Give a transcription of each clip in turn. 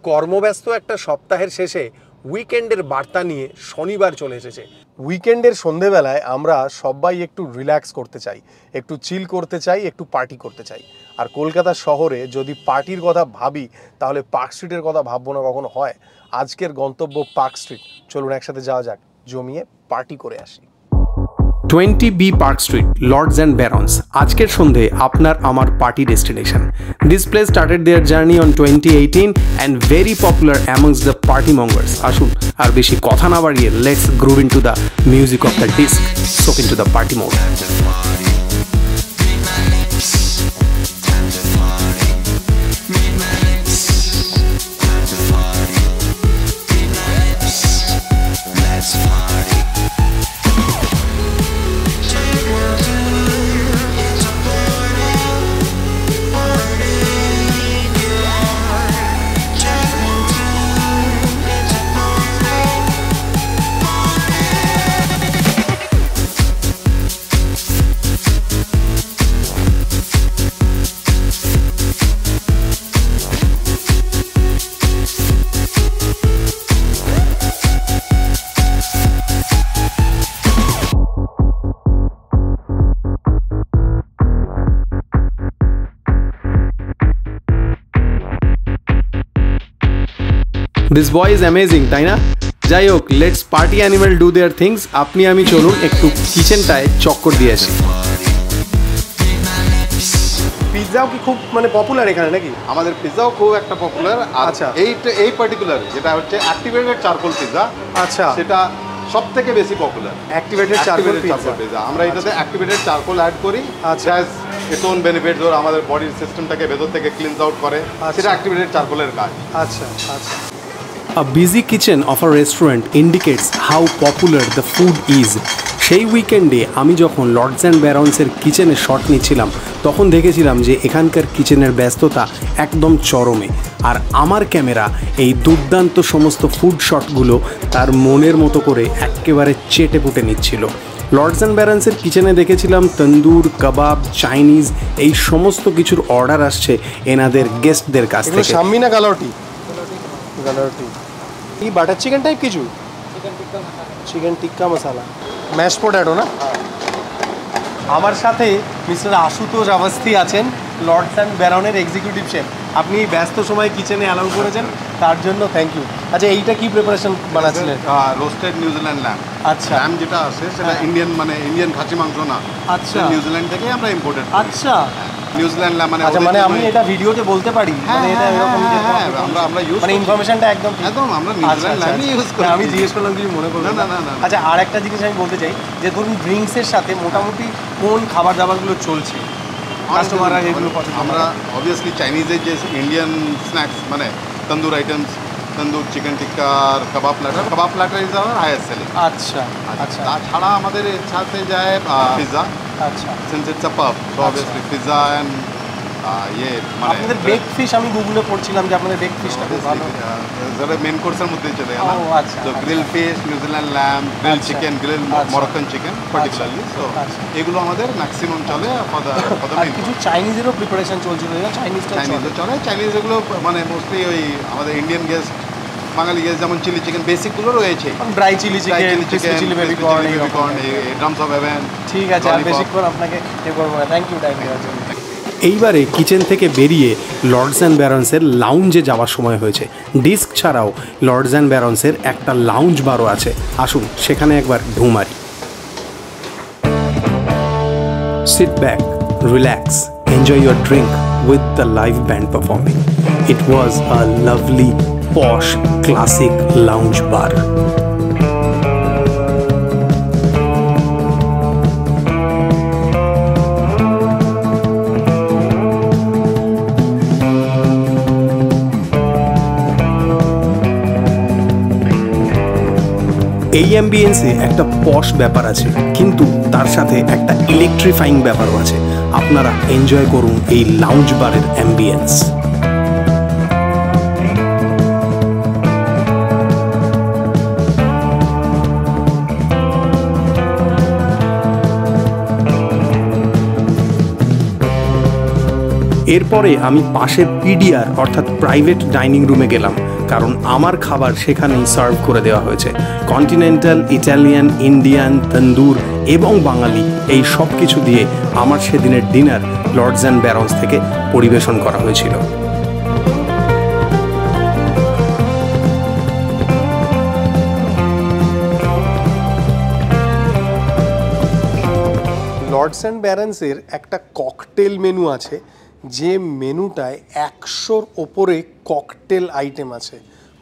কর্মব্যস্ত একটা সপ্তাহের শেষে উইকেন্ডের বার্তা নিয়ে শনিবার চলে এসেছে। উইকেন্ডের সন্ধেবেলায় আমরা সবাই একটু রিল্যাক্স করতে চাই, একটু চিল করতে চাই, একটু পার্টি করতে চাই। আর কলকাতা শহরে যদি পার্টির কথা ভাবি তাহলে পার্ক স্ট্রিটের কথা ভাববো না কখনো হয়। আজকের গন্তব্য পার্ক স্ট্রিট, চলুন একসাথে যাওয়া যাক, জমিয়ে পার্টি করে আসি। 20B Park Street, Lords and Barons. আজকের সন্ধে আপনার আমার party destination. This place started their journey on 2018 and very popular amongst the party mongers. আসুন আর বেশি কথা না বাড়িয়ে let's groove into the music of the disc, soak into the party mode. This boy is amazing, তাই না? যাই হোক, let's party animal do their things. আপনি আমি চলুন একটু কিচেনটায় চক্কর দিয়ে আসি। পিৎজাও কি খুব পপুলার এখানে নাকি? আমাদের পিৎজাও খুব একটা পপুলার। আচ্ছা, এই পার্টিকুলার যেটা হচ্ছে অ্যাক্টিভেটেড চারকোল পিৎজা, আচ্ছা সেটা সবথেকে বেশি পপুলার। অ্যাক্টিভেটেড চারকোল পিৎজা, আমরা এটাতে অ্যাক্টিভেটেড চারকোল অ্যাড করি। আচ্ছা, এর ওন বেনিফিট, ধর আমাদের বডির সিস্টেমটাকে ভেতর থেকে ক্লিনস আউট করে, সেটা অ্যাক্টিভেটেড চারকোলের কাজ। আচ্ছা আচ্ছা। A busy kitchen of a restaurant indicates how popular the food is. সেই উইকেন্ডে আমি যখন লর্ডস অ্যান্ড ব্যারন্সের কিচেনে শট নিচ্ছিলাম তখন দেখেছিলাম যে এখানকার কিচেনের ব্যস্ততা একদম চরমে। আর আমার ক্যামেরা এই দুর্দান্ত সমস্ত ফুড শটগুলো তার মনের মতো করে একেবারে চেটে পুটে নিচ্ছিল। লর্ডস অ্যান্ড ব্যারন্সের কিচেনে দেখেছিলাম তন্দুর, কাবাব, চাইনিজ এই সমস্ত কিছুর অর্ডার আসছে এনাদের গেস্টদের কাছ থেকে। সামনে না গালাটি এই বাটার চিকেন টাইপ কিছু, চিকেন টিক্কা মশলা, ম্যাশ পটেটো না? আমার সাথে মিস্টার আশুতোষ আভাস্থি আছেন, লর্ডস অ্যান্ড ব্যারনের এক্সিকিউটিভ শেফ। আপনি ব্যস্ত সময় কিচেনে অ্যালাউ করেছেন, তার জন্য থ্যাংক ইউ। আচ্ছা, এইটা কি প্রিপারেশন বানাচ্ছিলেন? Roasted New Zealand lamb. আচ্ছা, ল্যাম্ব যেটা আছে সেটা ইন্ডিয়ান খাসি মাংস না। আচ্ছা, নিউজিল্যান্ড থেকে আমরা ইম্পোর্টেড। আচ্ছা, নিউজিল্যান্ড ল্যাম্ব মানে আমি এটা ভিডিওতে বলতে পারি, এটা এরকম আমরা ইউজ ইনফরমেশনটা একদম আমরা নিউজিল্যান্ড ল্যাম্ব ইউজ করি। আমি জিজ্ঞেস করলাম কিছু মনে করবেন না? না। আচ্ছা, আর একটা জিনিস আমি বলতে চাই যে ধরুন ড্রিঙ্কসের সাথে মোটামুটি কোন খাবার দাবারগুলো চলছে কাস্টমাররা এগুলো পছন্দ? আমরা অবভিয়াসলি চাইনিজের যে Indian snacks tandoor items, tandoor chicken tikka আর kebab platter is our highest selling. আচ্ছা আচ্ছা। তাছাড়া আমাদের এর সাথে যায় পিৎজা। আচ্ছা, সিন্স ইটস আ পাব, সো অবভিয়াসলি পিৎজা এন্ড আপনাদের বেক ফিশ, আমি গুগলে পড়ছিলাম যে আপনাদের বেক ফিশটা খুব ভালো, যারা মেন কোর্সের মধ্যে চলে গেল। আচ্ছা, তো grill fish, New Zealand lamb, grill chicken, grill Moroccan chicken particularly, so এগুলো আমাদের ম্যাক্সিমাম চলে। কিছু চাইনিজেরও প্রিপারেশন চলছিল, চাইনিজও চলে। চাইনিজ এগুলো মোস্টলি ওই আমাদের ইন্ডিয়ান গেস্ট, বাঙালি গেস্ট, যেমন চিলি চিকেন বেসিকগুলো রয়েছে, dry chilli chicken, chilli baby corn, drums of heaven. ঠিক আছে, আর বেশিক্ষণ আপনাকে এ করবো না। থ্যাংক ইউ টাইম দেওয়ার জন্য। এইবারে কিচেন থেকে বেরিয়ে লর্ডস অ্যান্ড ব্যারন্সের লাউঞ্জে যাওয়ার সময় হয়েছে। ডিস্ক ছাড়াও লর্ডস অ্যান্ড ব্যারন্সের একটা লাউঞ্জ বারও আছে, আসুন সেখানে একবার ঢুঁ মারি। Sit back, relax, enjoy your drink with the live band performing. It was a lovely posh classic lounge bar. এই অ্যাম্বিয়েন্সে একটা পশ ব্যাপার আছে, কিন্তু তার সাথে একটা ইলেকট্রিফাইং ব্যাপারও আছে। আপনারা এনজয় করুন এই লাউঞ্জ বারের অ্যাম্বিয়েন্স। এরপরে আমি পাশের পিডিআর অর্থাৎ প্রাইভেট ডাইনিং রুমে গেলাম। কারণ আমার খাবার সেখানেই সার্ভ করে দেওয়া হয়েছে। কন্টিনেন্টাল, ইটালিয়ান, ইন্ডিয়ান, তন্দুর এবং বাঙালি এই সব কিছু দিয়ে আমার সেদিনের ডিনার লর্ডস অ্যান্ড ব্যারন্স থেকে পরিবেশন করা হয়েছিল। লর্ডস অ্যান্ড ব্যারন্সের একটা ককটেল মেনু আছে, যে মেনুটায় 100-র ওপরে ককটেল আইটেম আছে।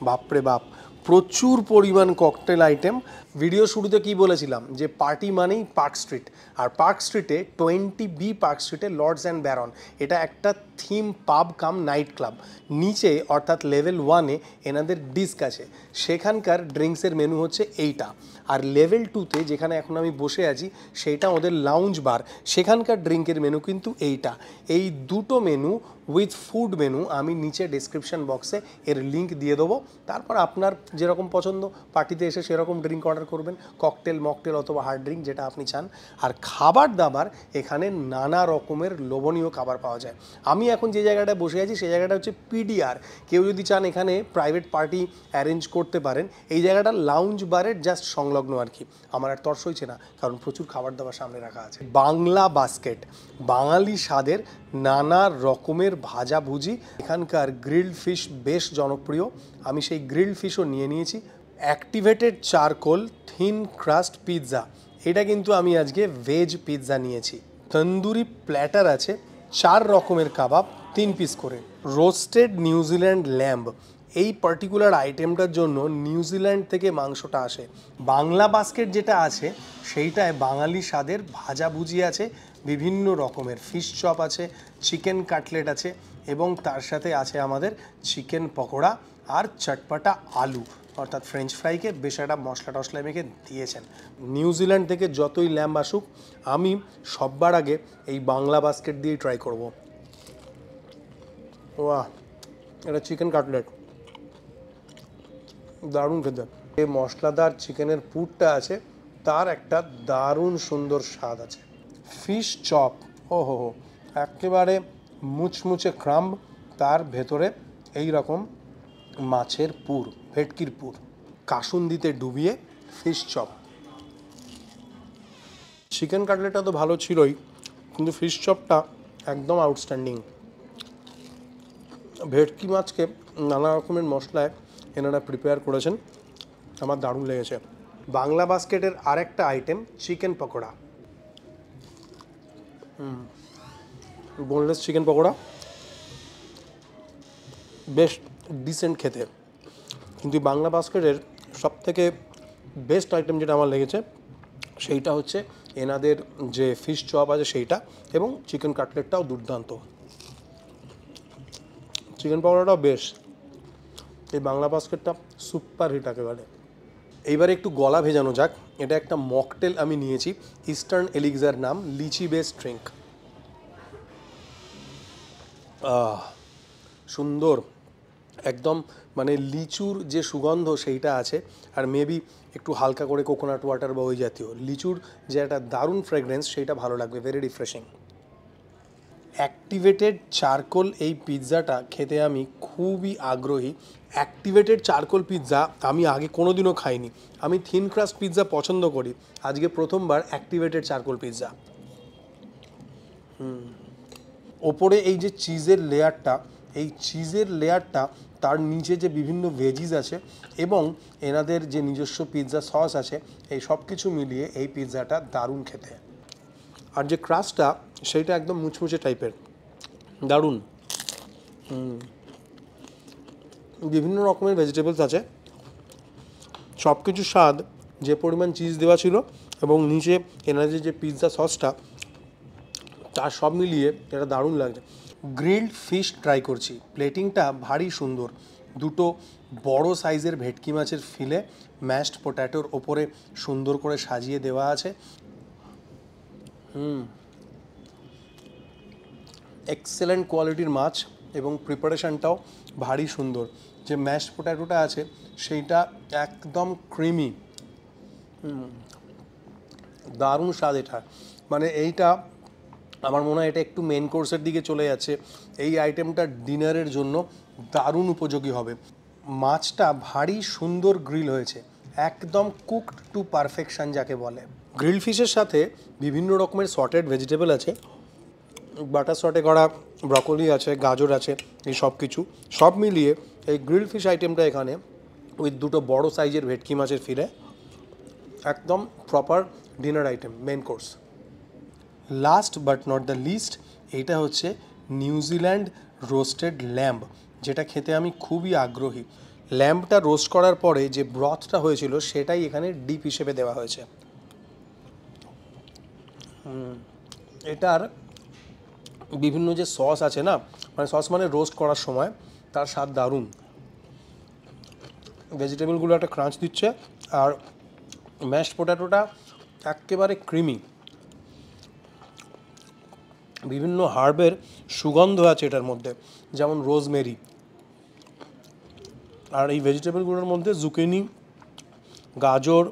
বাপরে বাপ, প্রচুর পরিমাণ ককটেল আইটেম। ভিডিও শুরুতে কি বলেছিলাম যে পার্টি মানেই পার্ক স্ট্রিট, আর পার্ক স্ট্রিটে 20B পার্ক স্ট্রিটে লর্ডস অ্যান্ড ব্যারন, এটা একটা থিম পাব কাম নাইট ক্লাব। নিচে অর্থাৎ লেভেল 1-এ এনাদের ডিস্ক আছে, সেখানকার ড্রিঙ্কসের মেনু হচ্ছে এইটা। আর লেভেল 2-তে যেখানে এখন আমি বসে আছি সেইটা ওদের লাউঞ্জ বার, সেখানকার ড্রিঙ্কের মেনু কিন্তু এইটা। এই দুটো মেনু উইথ ফুড মেনু আমি নিচে ডেসক্রিপশন বক্সে এর লিঙ্ক দিয়ে দেবো। তারপর আপনার যেরকম পছন্দ পার্টিতে এসে সেরকম ড্রিঙ্ক অর্ডার করবেন, ককটেল, মকটেল অথবা হার্ড ড্রিঙ্ক যেটা আপনি চান। আর খাবার দাবার এখানে নানা রকমের লোভনীয় খাবার পাওয়া যায়। আমি এখন যে জায়গাটায় বসে আছি সেই জায়গাটা হচ্ছে পিডিআর। কেউ যদি চান এখানে প্রাইভেট পার্টি অ্যারেঞ্জ করতে পারেন। এই জায়গাটা লাউঞ্জ বারের জাস্ট সংলগ্ন আর কি। আমার আর তর্স হয়েছে না, কারণ প্রচুর খাবার দাবার সামনে রাখা আছে। বাংলা বাস্কেট, বাঙালি স্বাদের নানা রকমের ভাজাভুজি। এখানকার গ্রিলড ফিশ বেশ জনপ্রিয়, আমি সেই গ্রিলড ফিশও নিয়ে নিয়েছি। Activated charcoal thin crust pizza, এটা কিন্তু আমি আজকে ভেজ পিৎজা নিয়েছি। তন্দুরি প্ল্যাটার আছে, 4 রকমের কাবাব 3 পিস করে। রোস্টেড নিউজিল্যান্ড ল্যাম্ব, এই পার্টিকুলার আইটেমটার জন্য নিউজিল্যান্ড থেকে মাংসটা আসে। বাংলা বাস্কেট যেটা আছে সেইটায় বাঙালি স্বাদের ভাজাভুজি আছে, বিভিন্ন রকমের ফিশ চপ আছে, চিকেন কাটলেট আছে, এবং তার সাথে আছে আমাদের চিকেন পকোড়া আর চটপাটা আলু অর্থাৎ ফ্রেঞ্চ ফ্রাইকে বেশ একটা মশলা টশলা মেখে দিয়েছেন। নিউজিল্যান্ড থেকে যতই ল্যাম্ব আসুক, আমি সববার আগে এই বাংলা বাস্কেট দিয়েই ট্রাই করব। ওয়াহ, এটা চিকেন কাটলেট দারুণ খেতে। এই মশলাদার চিকেনের পুরটা আছে, তার একটা দারুণ সুন্দর স্বাদ আছে। ফিশ চপ, ও হো হো, একেবারে মুচমুচে ক্রাম্ব, তার ভেতরে এই রকম মাছের পুর, ভেটকির পুর, কাসুন্দিতে ডুবিয়ে ফিশ চপ। চিকেন কাটলেটটা তো ভালো ছিলই, কিন্তু ফিশ চপটা একদম আউটস্ট্যান্ডিং। ভেটকি মাছকে নানা রকমের মশলায় এনারা প্রিপেয়ার করেছেন, আমার দারুণ লেগেছে। বাংলা বাস্কেটের আরেকটা item chicken pakora, boneless chicken pakora, বেশ ডিসেন্ট খেতে। কিন্তু বাংলা বাস্কেটের সবথেকে বেস্ট আইটেম যেটা আমার লেগেছে সেইটা হচ্ছে এনাদের যে ফিশ চপ আছে সেইটা, এবং চিকেন কাটলেটটাও দুর্দান্ত। চিকেন পকোড়াটাও বেশ, এই বাংলা বাস্কেটটা সুপার হিট একেবারে। এইবারে একটু গলা ভেজানো যাক। এটা একটা মকটেল আমি নিয়েছি, ইস্টার্ন এলিক্সার নাম, লিচি বেস ড্রিঙ্ক। সুন্দর, একদম মানে লিচুর যে সুগন্ধ সেইটা আছে, আর মেবি একটু হালকা করে কোকোনাট ওয়াটার বা ওই জাতীয় লিচুর যে একটা দারুণ ফ্রেগরেন্স, সেইটা ভালো লাগবে, ভেরি রিফ্রেশিং। অ্যাক্টিভেটেড চারকোল এই পিৎজাটা খেতে আমি খুবই আগ্রহী। অ্যাক্টিভেটেড চারকোল পিৎজা আমি আগে কোনো দিনও খাইনি। আমি থিন ক্রাস্ট পিৎজা পছন্দ করি, আজকে প্রথমবার অ্যাক্টিভেটেড চারকোল পিৎজা। ওপরে এই যে চিজের লেয়ারটা, এই চিজের লেয়ারটা, তার নিচে যে বিভিন্ন ভেজিস আছে এবং এনাদের যে নিজস্ব পিৎজা সস আছে, এই সব কিছু মিলিয়ে এই পিৎজাটা দারুণ খেতে। আর যে ক্রাস্টটা সেইটা একদম মুচমুচে টাইপের, দারুণ। বিভিন্ন রকমের ভেজিটেবলস আছে, সব কিছু স্বাদ, যে পরিমাণ চিজ দেওয়া ছিল এবং নিচে এনাদের যে পিৎজা সসটা, তার সব মিলিয়ে এটা দারুণ লাগছে। গ্রিলড ফিশ ট্রাই করছি, প্লেটিংটা ভারী সুন্দর। দুটো বড় সাইজের ভেটকি মাছের ফিলে ম্যাশড পোট্যাটোর ওপরে সুন্দর করে সাজিয়ে দেওয়া আছে। এক্সেলেন্ট কোয়ালিটির মাছ এবং প্রিপারেশনটাও ভারী সুন্দর। যে ম্যাশড পোট্যাটোটা আছে সেইটা একদম ক্রিমি, দারুণ স্বাদ এটা। মানে এইটা আমার মনে হয় এটা একটু মেন কোর্সের দিকে চলে যাচ্ছে। এই আইটেমটা ডিনারের জন্য দারুণ উপযোগী হবে। মাছটা ভারী সুন্দর গ্রিল হয়েছে, একদম কুকড টু পারফেকশন যাকে বলে। গ্রিল ফিশের সাথে বিভিন্ন রকমের সর্টেড ভেজিটেবল আছে, বাটার সটে করা ব্রকলি আছে, গাজর আছে, এই সব কিছু সব মিলিয়ে এই গ্রিল ফিশ আইটেমটা এখানে উইথ দুটো বড় সাইজের ভেটকি মাছের ফিলে একদম proper dinner item, main course. Last but not the least, এটা হচ্ছে নিউজিল্যান্ড রোস্টেড ল্যাম্ব, যেটা খেতে আমি খুবই আগ্রহী। ল্যাম্বটা রোস্ট করার পরে যে ব্রথটা হয়েছিল সেটাই এখানে ডিপ হিসেবে দেওয়া হয়েছে। এটার বিভিন্ন যে সস আছে না, মানে সস মানে রোস্ট করার সময় তার স্বাদ দারুণ। ভেজিটেবলগুলো একটা ক্রাঞ্চ দিচ্ছে, আর ম্যাশড পোট্যাটোটা একেবারে ক্রিমি। বিভিন্ন হার্বের সুগন্ধ আছে এটার মধ্যে, যেমন রোজমেরি। আর এই ভেজিটেবলগুলোর মধ্যে জুকিনি, গাজর,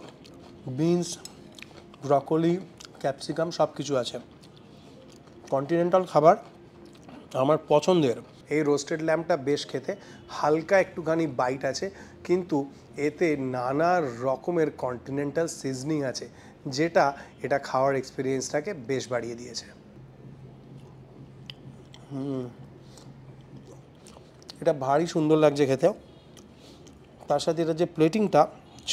বিনস, ব্রকলি, ক্যাপসিকাম সব কিছু আছে। কন্টিনেন্টাল খাবার আমার পছন্দের। এই রোস্টেড ল্যাম্বটা বেশ খেতে, হালকা একটুখানি বাইট আছে, কিন্তু এতে নানা রকমের কন্টিনেন্টাল সিজনিং আছে, যেটা এটা খাওয়ার এক্সপিরিয়েন্সটাকে বেশ বাড়িয়ে দিয়েছে। এটা ভারী সুন্দর লাগছে খেতেও, তার সাথে এটা যে প্লেটিংটা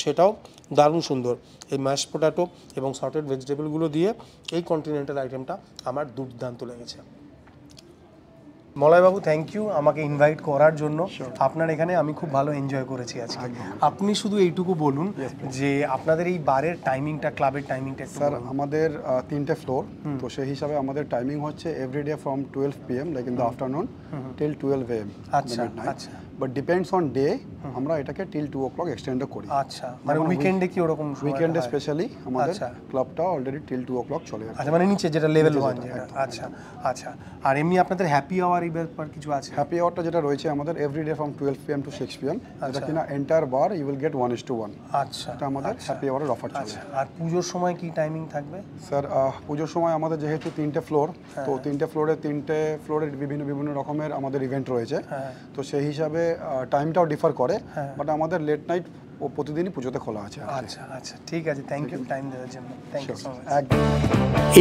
সেটাও দারুণ সুন্দর। এই ম্যাশ পোট্যাটো এবং সর্টেড ভেজিটেবলগুলো দিয়ে এই কন্টিনেন্টাল আইটেমটা আমার দুর্দান্ত লেগেছে। মলয়বাবু, থ্যাংক ইউ আমাকে ইনভাইট করার জন্য। আপনার এখানে আমি খুব ভালো এনজয় করেছি আজকে। আপনি শুধু এইটুকু বলুন যে আপনাদের এই বারের টাইমিংটা, ক্লাবের টাইমিংটা। স্যার আমাদের 3টে ফ্লোর, তো সেই হিসাবে আমাদের টাইমিং হচ্ছে everyday from 12 PM like in the afternoon till 12 AM। আচ্ছা আচ্ছা। বাট ডিপেন্ডস অন ডে, আমরা এটাকে টিল 2 o'clock এক্সটেন্ডও করি। আচ্ছা, মানে উইকেন্ডে কি ওরকম? উইকেন্ডে স্পেশালি আমাদের ক্লাবটা অলরেডি টিল 2 o'clock চলে যাচ্ছে। আচ্ছা, মানে নিচে যেটা লেভেল 1 যেটা। আচ্ছা আচ্ছা। আর এমনি আপনাদের হ্যাপি আওয়ার এই ব্যাপার কিছু আছে? হ্যাপি আওয়ারটা যেটা রয়েছে আমাদের everyday from 12 PM to 6 PM, যেটা কিনা entire bar you will get 1:1। আচ্ছা, এটা আমাদের হ্যাপি আওয়ারের অফার চলে। আর পুজোর সময় কি টাইমিং থাকবে? স্যার পুজোর সময় আমাদের যেহেতু 3টে ফ্লোর, তো 3টে ফ্লোরে বিভিন্ন বিভিন্ন রকমের আমাদের ইভেন্ট রয়েছে, তো সেই হিসাবে টাইমটাও ডিফার করে, বাট আমাদের লেট নাইট ও প্রতিদিনই পুজোতে খোলা আছে। আচ্ছা আচ্ছা, ঠিক আছে, থ্যাংক ইউ টাইম দেওয়ার জন্য। Thank you so much.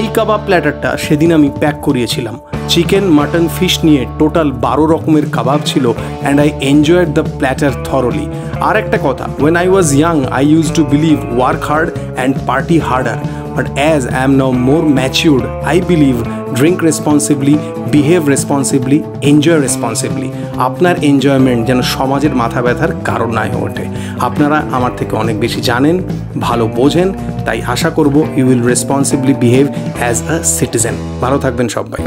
এই কাবাব প্ল্যাটারটা সেদিন আমি প্যাক করিয়েছিলাম। চিকেন, মাটন, ফিশ নিয়ে টোটাল 12 রকমের কাবাব ছিল, and I enjoyed the platter thoroughly. আর একটা কথা, when I was young I used to believe work hard and party harder, but as I am now more matured I believe drink responsibly, behave responsibly, enjoy responsibly. আপনার enjoyment যেন সমাজের মাথা ব্যথার কারণ না হয়ে ওঠে। আপনারা আমার থেকে অনেক বেশি জানেন, ভালো বোঝেন, তাই আশা করব you will responsibly behave as a citizen. ভালো থাকবেন সবাই।